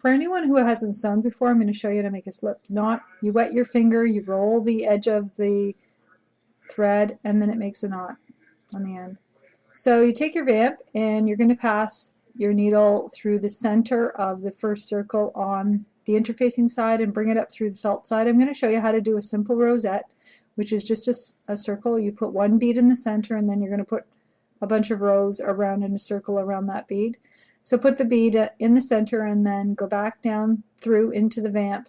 For anyone who hasn't sewn before, I'm going to show you how to make a slip knot. You wet your finger, you roll the edge of the thread, and then it makes a knot on the end. So you take your vamp and you're going to pass your needle through the center of the first circle on the interfacing side and bring it up through the felt side. I'm going to show you how to do a simple rosette, which is just a circle. You put one bead in the center and then you're going to put a bunch of rows around in a circle around that bead. So put the bead in the center and then go back down through into the vamp.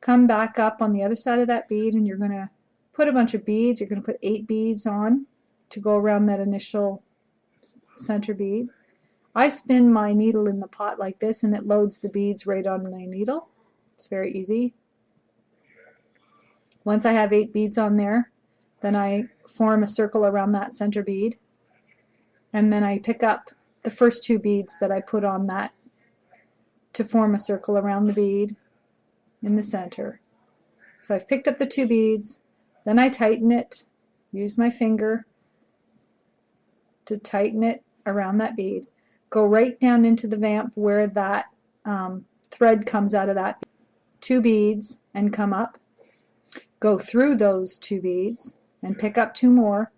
Come back up on the other side of that bead and you're going to put a bunch of beads. You're going to put 8 beads on to go around that initial center bead. I spin my needle in the pot like this and it loads the beads right on my needle. It's very easy. Once I have 8 beads on there, then I form a circle around that center bead, and then I pick up the first 2 beads that I put on that to form a circle around the bead in the center. So I've picked up the 2 beads, then I tighten it, use my finger to tighten it around that bead. Go right down into the vamp where that thread comes out of that 2 beads and come up. Go through those 2 beads and pick up 2 more.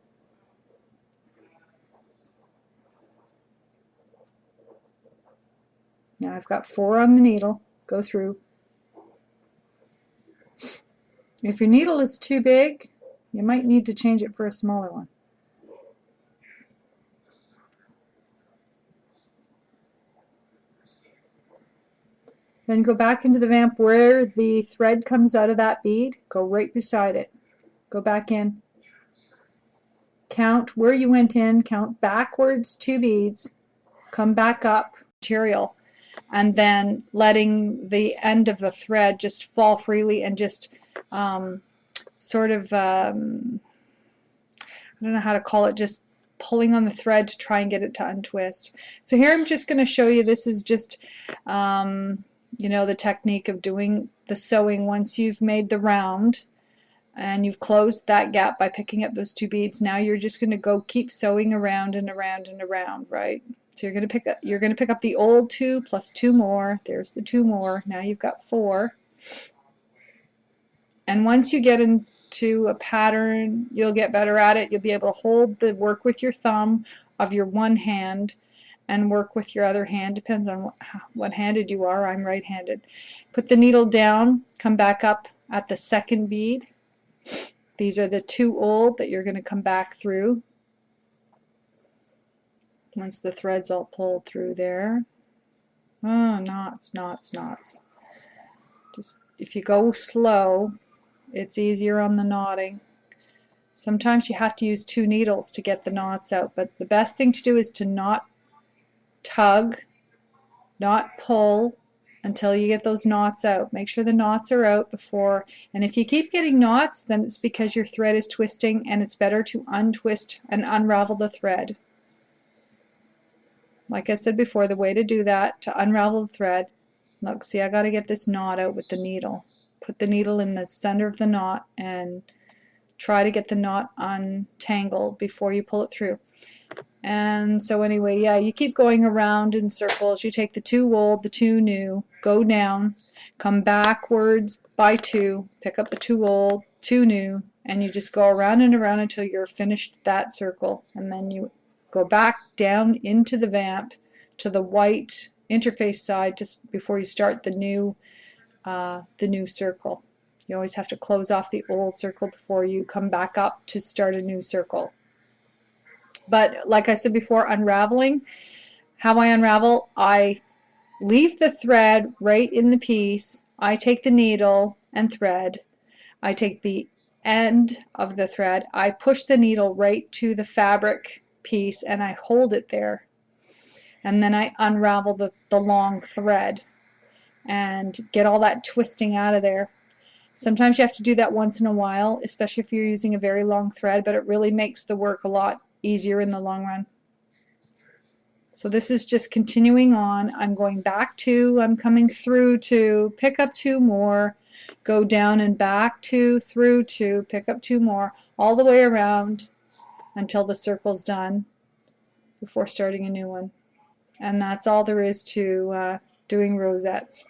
Now I've got 4 on the needle. Go through. If your needle is too big, you might need to change it for a smaller one. Then go back into the vamp where the thread comes out of that bead. Go right beside it. Go back in. Count where you went in. Count backwards 2 beads. Come back up. Material. And then letting the end of the thread just fall freely and just sort of, I don't know how to call it, just pulling on the thread to try and get it to untwist. So here I'm just going to show you, this is just you know, the technique of doing the sewing once you've made the round and you've closed that gap by picking up those 2 beads. Now you're just going to go keep sewing around and around and around, right? So you're going to pick up the old 2 plus 2 more. There's the 2 more. Now you've got 4. And once you get into a pattern, you'll get better at it. You'll be able to hold the work with your thumb of your one hand and work with your other hand. Depends on what handed you are. I'm right-handed. Put the needle down, come back up at the second bead. These are the 2 old that you're going to come back through once the thread's all pulled through there. Oh, knots, knots, knots. Just if you go slow, it's easier on the knotting. Sometimes you have to use 2 needles to get the knots out, but the best thing to do is to not tug, not pull until you get those knots out. Make sure the knots are out before, and if you keep getting knots, then it's because your thread is twisting, and it's better to untwist and unravel the thread. Like I said before, the way to do that, to unravel the thread, look, see, I got to get this knot out with the needle. Put the needle in the center of the knot and try to get the knot untangled before you pull it through. And so anyway, yeah, you keep going around in circles. You take the 2 old, the 2 new, go down, come backwards by 2, pick up the 2 old, 2 new, and you just go around and around until you're finished that circle. And then you go back down into the vamp to the white interface side just before you start the new circle. You always have to close off the old circle before you come back up to start a new circle. But like I said before, unraveling, how I unravel, I leave the thread right in the piece. I take the needle and thread. I take the end of the thread. I push the needle right to the fabric piece and I hold it there. And then I unravel the long thread and get all that twisting out of there. Sometimes you have to do that once in a while, especially if you're using a very long thread, but it really makes the work a lot easier in the long run. So this is just continuing on. I'm going back 2, I'm coming through 2, pick up 2 more, go down and back 2, through 2, pick up 2 more, all the way around until the circle's done before starting a new one. And that's all there is to doing rosettes.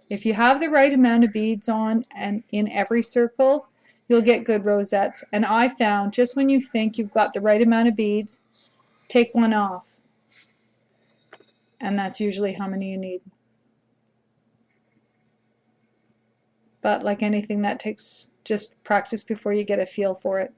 If you have the right amount of beads on and in every circle, you'll get good rosettes. And I found just when you think you've got the right amount of beads, take one off. And that's usually how many you need. But like anything, that takes just practice before you get a feel for it.